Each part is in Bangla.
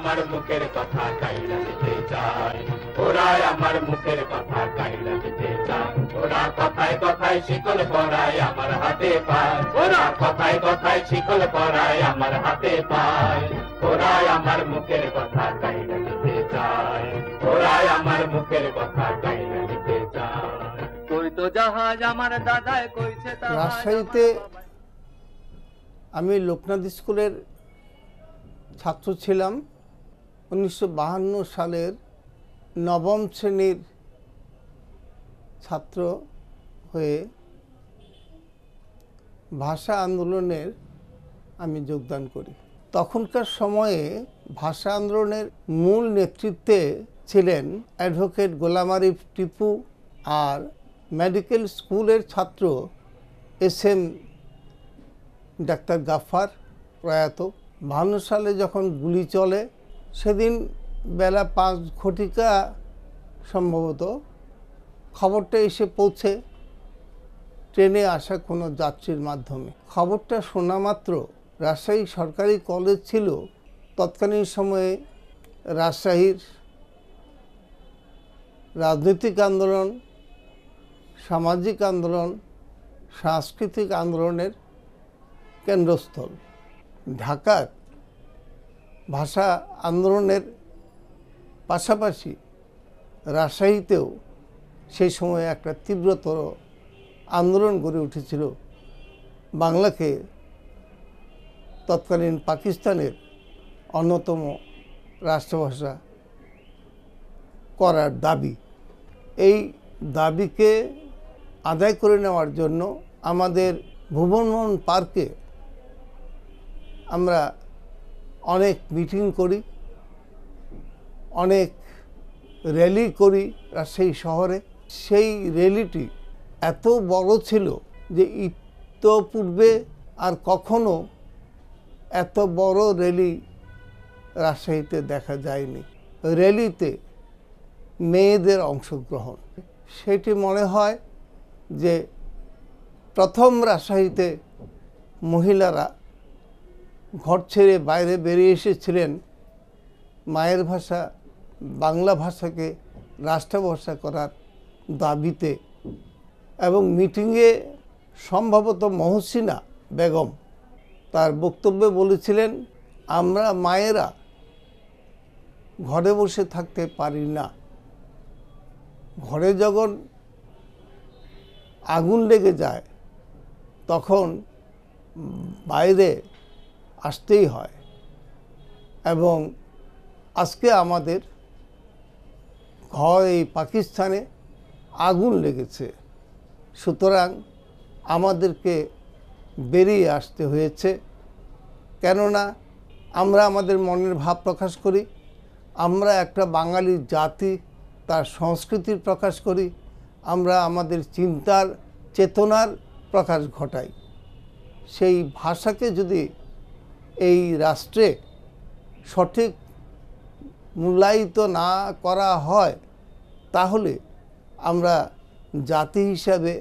আমার মুখের কথা কাইলা দিতে চায়, ওরা আমার মুখের কথা কাইলা দিতে চায়। ওরা কথায় কথায় শিকল পরায় আমার হাতে পায়, ওরা কথায় কথায় শিকল পরায় আমার হাতে পায়। ওরা আমার মুখের কথা কাইলা দিতে চায়, ওরা আমার মুখের কথা কাইলা দিতে চায়। কই তো জাহাজ আমার দাদায় কইছে তাহাজ। রাজশাহীতে আমি লোকনাথ স্কুলের ছাত্র ছিলাম। 1952 সালের নবম শ্রেণীর ছাত্র হয়ে ভাষা আন্দোলনের আমি যোগদান করি। তখনকার সময়ে ভাষা আন্দোলনের মূল নেতৃত্বে ছিলেন অ্যাডভোকেট গোলাম আরিফ টিপু আর মেডিকেল স্কুলের ছাত্র SM ডাক্তার গাফফার প্রয়াত। 52 সালে যখন গুলি চলে সেদিন বেলা 5 ঘটিকা সম্ভবত খবরটা এসে পৌঁছে ট্রেনে আসা কোনো যাত্রীর মাধ্যমে। খবরটা শোনা মাত্র রাজশাহী সরকারি কলেজ ছিল তৎকালীন সময়ে রাজশাহীর রাজনৈতিক আন্দোলন, সামাজিক আন্দোলন, সাংস্কৃতিক আন্দোলনের কেন্দ্রস্থল। ঢাকার ভাষা আন্দোলনের পাশাপাশি রাজশাহীতেও সেই সময় একটা তীব্রতর আন্দোলন গড়ে উঠেছিল বাংলাকে তৎকালীন পাকিস্তানের অন্যতম রাষ্ট্রভাষা করার দাবি। এই দাবিকে আদায় করে নেওয়ার জন্য আমাদের ভুবনমোহন পার্কে আমরা অনেক মিটিং করি, অনেক র্যালি করি রাজশাহী শহরে। সেই র্যালিটি এত বড় ছিল যে ইতোপূর্বে আর কখনো এত বড় র্যালি রাজশাহীতে দেখা যায়নি। র্যালিতে মেয়েদের অংশগ্রহণ, সেটি মনে হয় যে প্রথম রাজশাহীতে মহিলারা ঘর ছেড়ে বাইরে বেরিয়ে এসেছিলেন মায়ের ভাষা বাংলা ভাষাকে রাষ্ট্রভাষা করার দাবিতে। এবং মিটিংয়ে সম্ভবত মহসিনা বেগম তার বক্তব্যে বলেছিলেন, আমরা মায়েরা ঘরে বসে থাকতে পারি না, ঘরে যখন আগুন লেগে যায় তখন বাইরে আসতেই হয়। এবং আজকে আমাদের ঘর এই পাকিস্তানে আগুন লেগেছে, সুতরাং আমাদেরকে বেরিয়ে আসতে হয়েছে। কেননা আমরা আমাদের মনের ভাব প্রকাশ করি, আমরা একটা বাঙালি জাতি, তার সংস্কৃতির প্রকাশ করি, আমরা আমাদের চিন্তার চেতনার প্রকাশ ঘটাই। সেই ভাষাকে যদি এই রাষ্ট্রে সঠিক মূল্যায়িত না করা হয় তাহলে আমরা জাতি হিসাবে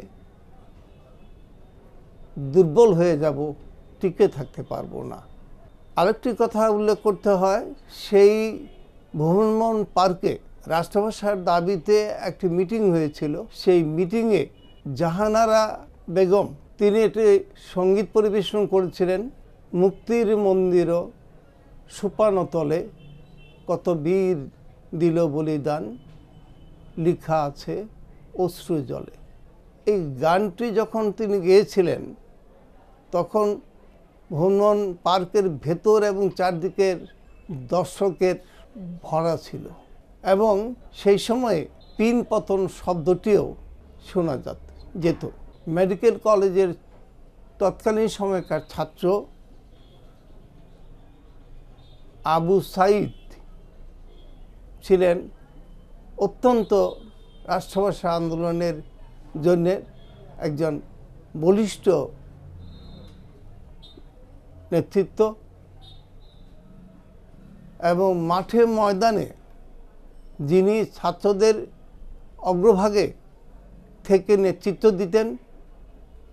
দুর্বল হয়ে যাব, টিকে থাকতে পারবো না। আরেকটি কথা উল্লেখ করতে হয়, সেই ভুবনমোহন পার্কে রাষ্ট্রভাষার দাবিতে একটি মিটিং হয়েছিল। সেই মিটিংয়ে জাহানারা বেগম তিনি একটি সঙ্গীত পরিবেশন করেছিলেন, মুক্তির মন্দির সোপানতলে কত বীর দিল বলিদান লেখা আছে অশ্রু জলে। এই গানটি যখন তিনি গেয়েছিলেন তখন ভুবনমোহন পার্কের ভেতর এবং চারদিকের দর্শকের ভরা ছিল এবং সেই সময়ে পিন পতন শব্দটিও শোনা যেত। মেডিকেল কলেজের তৎকালীন সময়কার ছাত্র আবু সাইদ ছিলেন অত্যন্ত রাষ্ট্রভাষা আন্দোলনের জন্য একজন বলিষ্ঠ নেতৃত্ব এবং মাঠে ময়দানে যিনি ছাত্রদের অগ্রভাগে থেকে নেতৃত্ব দিতেন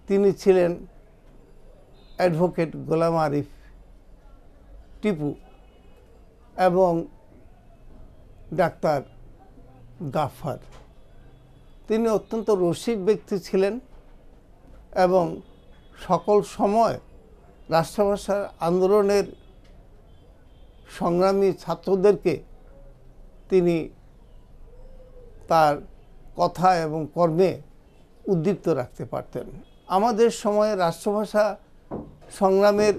তিনি ছিলেন অ্যাডভোকেট গোলাম আরিফ টিপু। এবং ডাক্তার গাফফার। তিনি অত্যন্ত রসিক ব্যক্তি ছিলেন এবং সকল সময় রাষ্ট্রভাষার আন্দোলনের সংগ্রামী ছাত্রদেরকে তিনি তার কথা এবং কর্মে উদ্দীপ্ত রাখতে পারতেন। আমাদের সময়ে রাষ্ট্রভাষা সংগ্রামের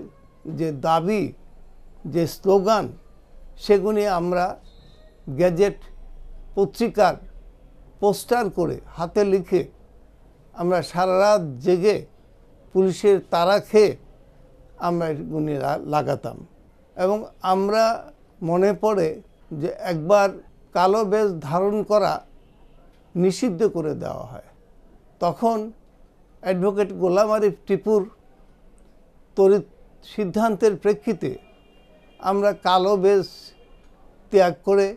যে দাবি, যে স্লোগান, সেগুলি আমরা গ্যাজেট পত্রিকার পোস্টার করে হাতে লিখে আমরা সারা রাত জেগে পুলিশের তাড়া খেয়ে আমরা এগুলি লাগাতাম। এবং আমরা মনে পড়ে যে একবার কালো বেশ ধারণ করা নিষিদ্ধ করে দেওয়া হয়। তখন অ্যাডভোকেট গোলাম আরিফ টিপুর তড়িৎ সিদ্ধান্তের প্রেক্ষিতে আমরা কালো বেশ ত্যাগ করে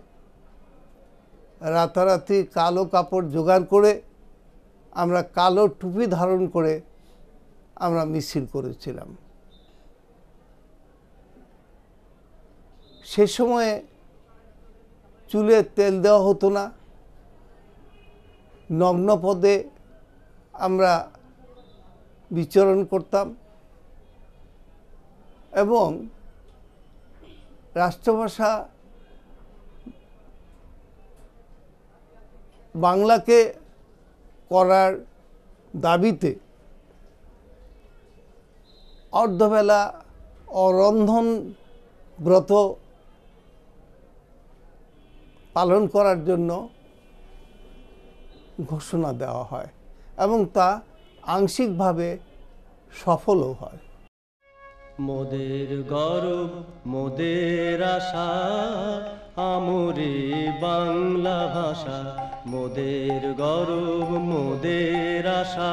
রাতারাতি কালো কাপড় জোগাড় করে আমরা কালো টুপি ধারণ করে আমরা মিছিল করেছিলাম। সে সময়ে চুলে তেল দেওয়া হতো না, নগ্নপদে আমরা বিচরণ করতাম এবং রাষ্ট্রভাষা বাংলাকে করার দাবিতে অর্ধবেলা অরন্ধন ব্রত পালন করার জন্য ঘোষণা দেওয়া হয় এবং তা আংশিকভাবে সফলও হয়। মোদের গৌরব মোদের আশা আমরে বাংলা ভাষা, মোদের গৌরব মোদের আশা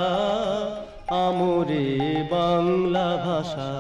আমরে বাংলা ভাষা।